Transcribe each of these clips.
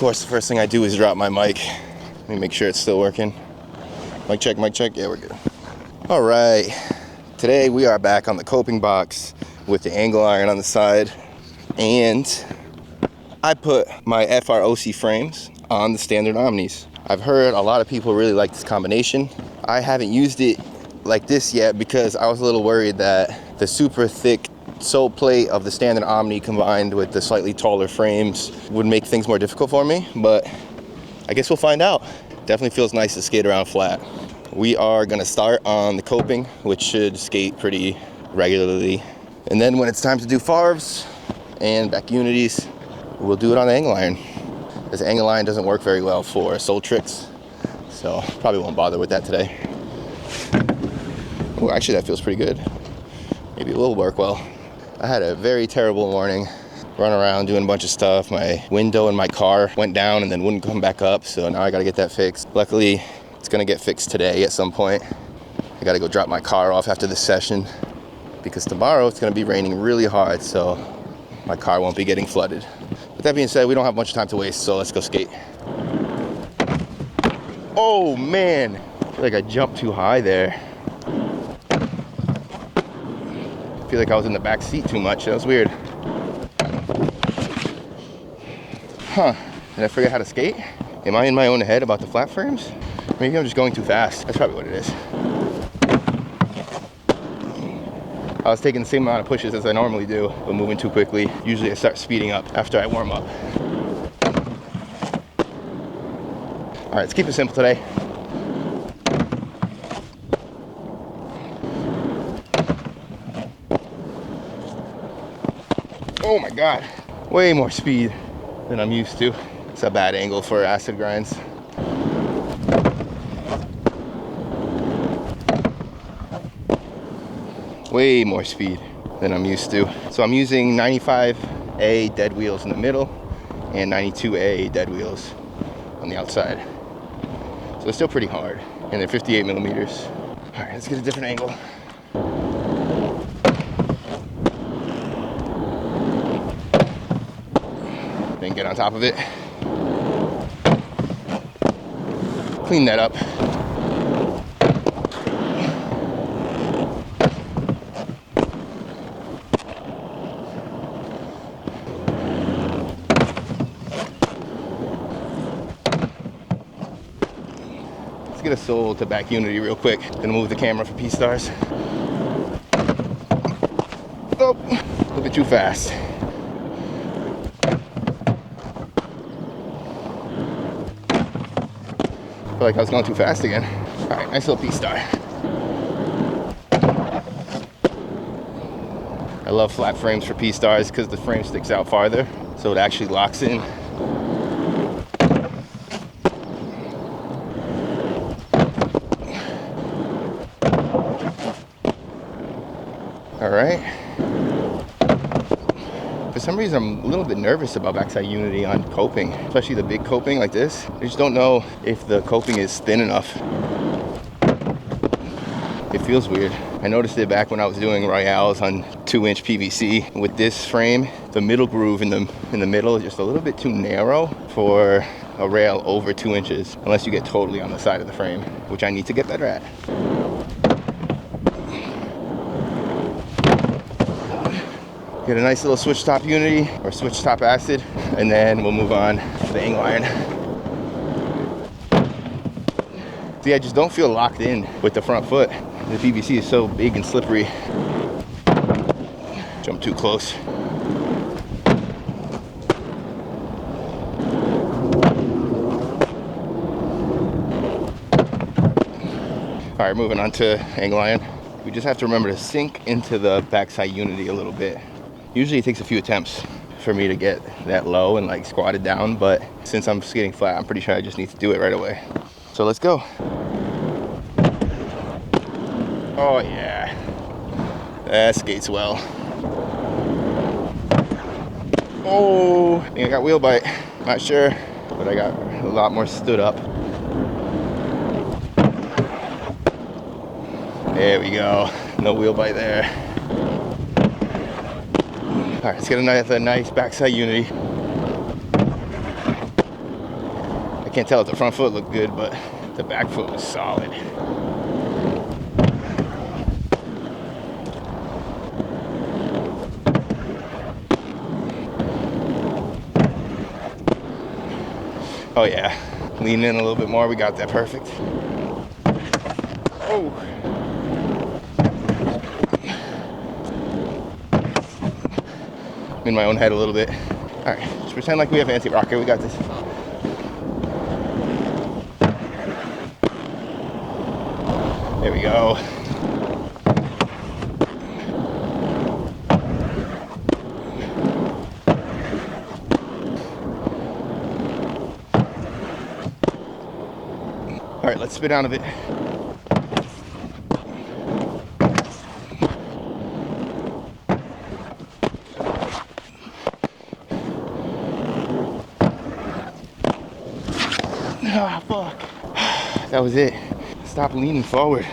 course, the first thing I do is drop my mic. Let me make sure it's still working. Mic check, mic check. Yeah, we're good. All right. Today we are back on the coping box with the angle iron on the side. And I put my FR Oysi frames on the standard Omnis. I've heard a lot of people really like this combination. I haven't used it like this yet because I was a little worried that the super thick sole plate of the standard Omni combined with the slightly taller frames would make things more difficult for me, but I guess we'll find out. Definitely feels nice to skate around flat. We are gonna start on the coping, which should skate pretty regularly. And then when it's time to do farves and back unities, we'll do it on the angle iron. This angle iron doesn't work very well for sole tricks, so probably won't bother with that today. Oh, actually that feels pretty good. Maybe it will work well. I had a very terrible morning, run around doing a bunch of stuff. My window in my car went down and then wouldn't come back up, so now I gotta get that fixed. Luckily, it's gonna get fixed today at some point. I gotta go drop my car off after this session because tomorrow it's gonna be raining really hard, so my car won't be getting flooded. With that being said, we don't have much time to waste, so let's go skate. Oh man, I feel like I jumped too high there. I feel like I was in the back seat too much. That was weird. Huh, did I forget how to skate? Am I in my own head about the flat frames? Maybe I'm just going too fast. That's probably what it is. I was taking the same amount of pushes as I normally do, but moving too quickly. Usually I start speeding up after I warm up. All right, let's keep it simple today. Oh my God, way more speed than I'm used to. It's a bad angle for acid grinds. Way more speed than I'm used to. So I'm using 95A dead wheels in the middle and 92A dead wheels on the outside. So it's still pretty hard, and they're 58 millimeters. All right, let's get a different angle. Then get on top of it. Clean that up. Let's get a sole to back unity real quick. Then move the camera for P-stars. Oh, a little bit too fast. I feel like I was going too fast again. All right, nice little P-star. I love flat frames for P-stars because the frame sticks out farther, so it actually locks in. All right. For some reason, I'm a little bit nervous about backside unity on coping, especially the big coping like this. I just don't know if the coping is thin enough. It feels weird. I noticed it back when I was doing Royales on 2-inch PVC. With this frame, the middle groove in the middle is just a little bit too narrow for a rail over 2 inches, unless you get totally on the side of the frame, which I need to get better at. Get a nice little switch top unity or switch top acid, and then we'll move on to the angle iron. See, I just don't feel locked in with the front foot. The PVC is so big and slippery. Jump too close. All right, moving on to angle iron. We just have to remember to sink into the backside unity a little bit. Usually it takes a few attempts for me to get that low and like squat it down, but since I'm skating flat, I'm pretty sure I just need to do it right away. So let's go. Oh yeah, that skates well. Oh, I think I got wheel bite. Not sure, but I got a lot more stood up. There we go, no wheel bite there. All right, let's get another nice backside unity. can't tell if the front foot looked good, but the back foot was solid. Oh yeah, lean in a little bit more, we got that perfect. Oh. I'm in my own head a little bit. All right, just pretend like we have anti-rocker, we got this. There we go. All right, let's spin out of it. Ah, fuck. That was it. Stop leaning forward.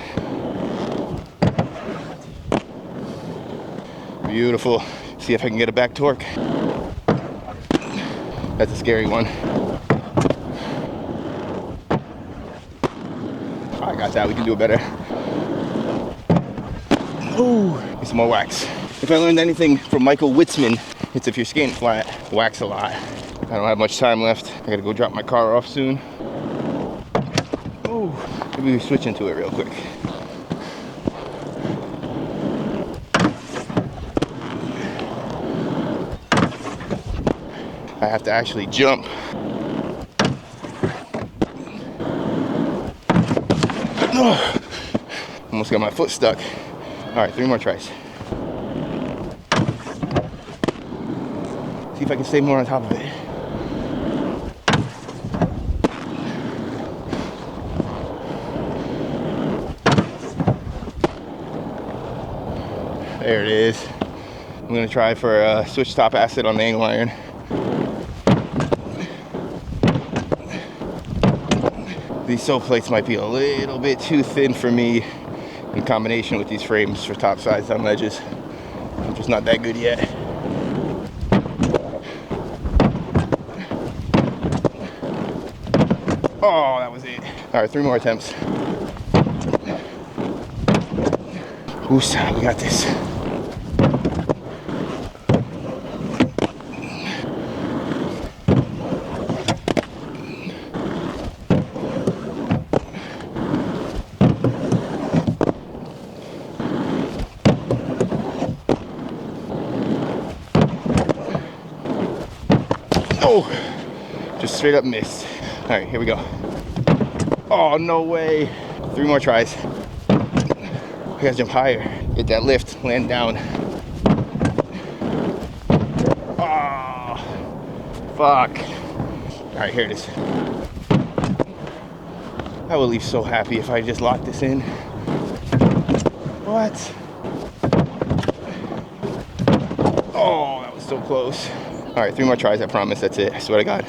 Beautiful. See if I can get a back torque. That's a scary one. I got that. We can do it better. Ooh, need some more wax. If I learned anything from Michael Witzman, it's if you're skating flat, wax a lot. I don't have much time left. I gotta go drop my car off soon. Ooh, maybe we switch into it real quick. I have to actually jump. Oh, almost got my foot stuck. All right, 3 more tries. See if I can stay more on top of it. There it is. I'm gonna try for a switch top acid on the angle iron. These sole plates might be a little bit too thin for me in combination with these frames for top sides on ledges. I'm just not that good yet. Oh, that was it. All right, 3 more attempts. Ooh, we got this. Oh, just straight up missed. All right, here we go. Oh, no way. 3 more tries. I gotta jump higher. Get that lift, land down. Oh, fuck. All right, here it is. I would leave so happy if I just locked this in. What? Oh, that was so close. All right, 3 more tries, I promise, that's it. I swear to God,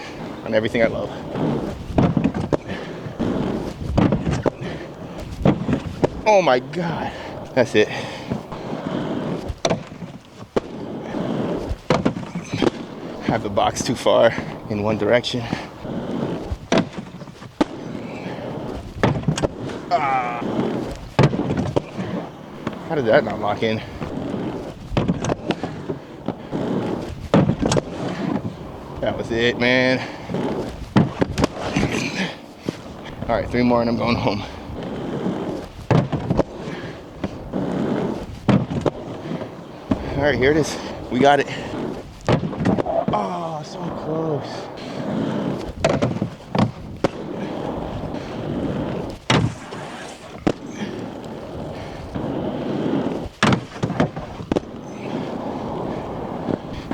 on everything I love. Oh my God, that's it. Have the box too far in one direction. Ah. How did that not lock in? That was it, man. All right, 3 more and I'm going home. All right, here it is. We got it. Oh, so close.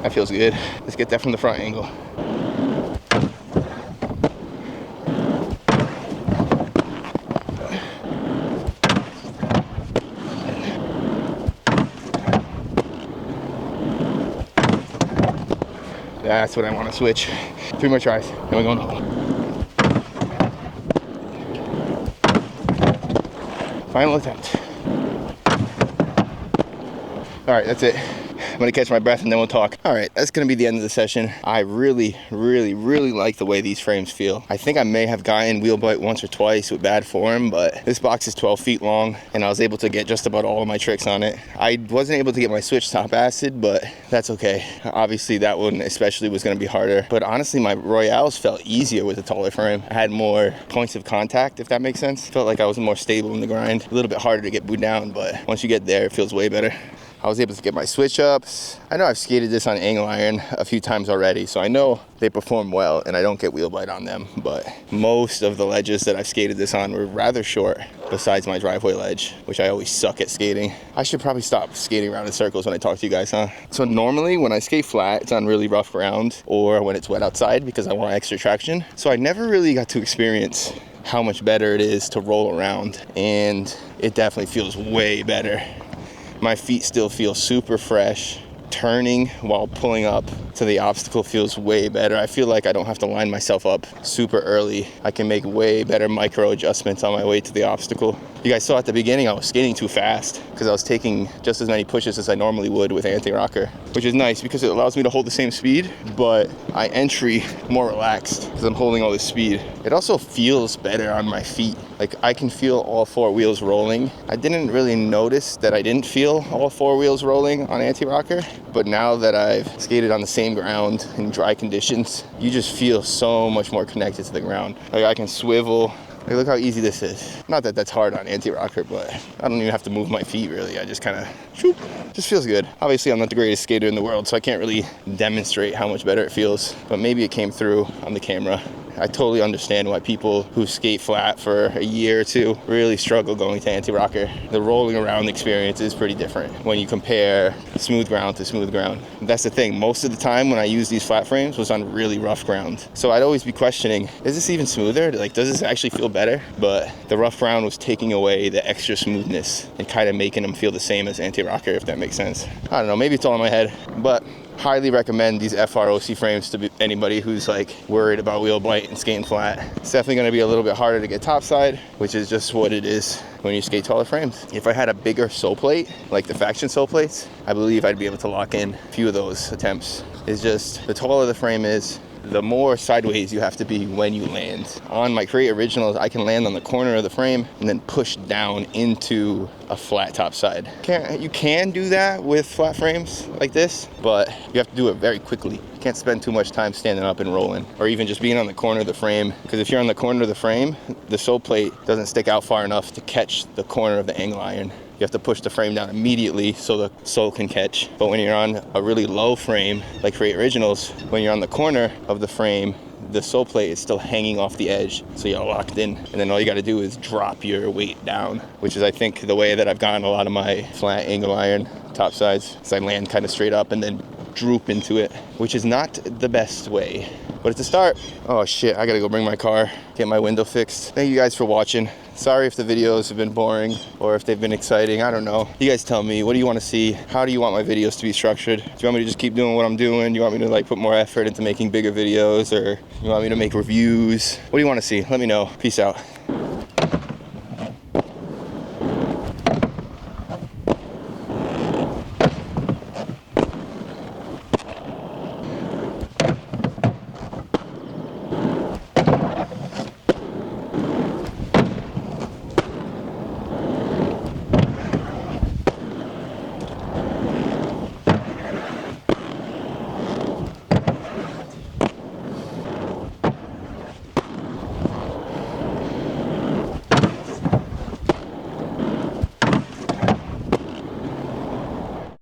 That feels good. Let's get that from the front angle. That's what I want to switch. 3 more tries, and we're going home. Final attempt. All right, that's it. I'm gonna catch my breath and then we'll talk. All right, that's gonna be the end of the session. I really like the way these frames feel. I think I may have gotten wheel bite once or twice with bad form, but this box is 12 feet long and I was able to get just about all of my tricks on it. I wasn't able to get my switch top acid, but that's okay. Obviously that one especially was gonna be harder, but honestly my Royales felt easier with a taller frame. I had more points of contact, if that makes sense. Felt like I was more stable in the grind. A little bit harder to get booed down, but once you get there, it feels way better. I was able to get my switch ups. I know I've skated this on angle iron a few times already, so I know they perform well and I don't get wheel bite on them, but most of the ledges that I've skated this on were rather short, besides my driveway ledge, which I always suck at skating. I should probably stop skating around in circles when I talk to you guys, huh? So normally when I skate flat, it's on really rough ground or when it's wet outside because I want extra traction. So I never really got to experience how much better it is to roll around, and it definitely feels way better. My feet still feel super fresh. Turning while pulling up to the obstacle feels way better. I feel like I don't have to line myself up super early. I can make way better micro adjustments on my way to the obstacle. You guys saw at the beginning I was skating too fast because I was taking just as many pushes as I normally would with anti-rocker, which is nice because it allows me to hold the same speed, but I entry more relaxed because I'm holding all this speed. It also feels better on my feet. Like I can feel all four wheels rolling. I didn't really notice that I didn't feel all four wheels rolling on anti-rocker, but now that I've skated on the same ground in dry conditions, you just feel so much more connected to the ground. Like I can swivel. Like look how easy this is. Not that that's hard on anti-rocker, but I don't even have to move my feet really. I just kind of, just feels good. Obviously I'm not the greatest skater in the world, so I can't really demonstrate how much better it feels, but maybe it came through on the camera. I totally understand why people who skate flat for a year or two really struggle going to anti-rocker. The rolling around experience is pretty different when you compare smooth ground to smooth ground. That's the thing, most of the time when I use these flat frames was on really rough ground. So I'd always be questioning, is this even smoother? Like, does this actually feel better? But the rough ground was taking away the extra smoothness and kind of making them feel the same as anti-rocker, if that makes sense. I don't know, maybe it's all in my head, but highly recommend these FROC frames to anybody who's like worried about wheel bite and skating flat. It's definitely going to be a little bit harder to get topside, which is just what it is when you skate taller frames. If I had a bigger sole plate, like the Faction sole plates, I believe I'd be able to lock in a few of those attempts. It's just the taller the frame is, the more sideways you have to be when you land. On my Create Originals, I can land on the corner of the frame and then push down into a flat top side. You can do that with flat frames like this, but you have to do it very quickly. You can't spend too much time standing up and rolling, or even just being on the corner of the frame, because if you're on the corner of the frame, the sole plate doesn't stick out far enough to catch the corner of the angle iron. You have to push the frame down immediately so the sole can catch. But when you're on a really low frame, like Create Originals, when you're on the corner of the frame, the sole plate is still hanging off the edge, so you're locked in. And then all you gotta do is drop your weight down, which is, I think, the way that I've gotten a lot of my flat angle iron top sides. So I land kind of straight up and then droop into it, which is not the best way, but it's a start. Oh shit, I gotta go bring my car, get my window fixed. Thank you guys for watching. Sorry if the videos have been boring or if they've been exciting, I don't know. You guys tell me, what do you want to see? How do you want my videos to be structured? Do you want me to just keep doing what I'm doing? Do you want me to like put more effort into making bigger videos, or you want me to make reviews? What do you want to see? Let me know. Peace out.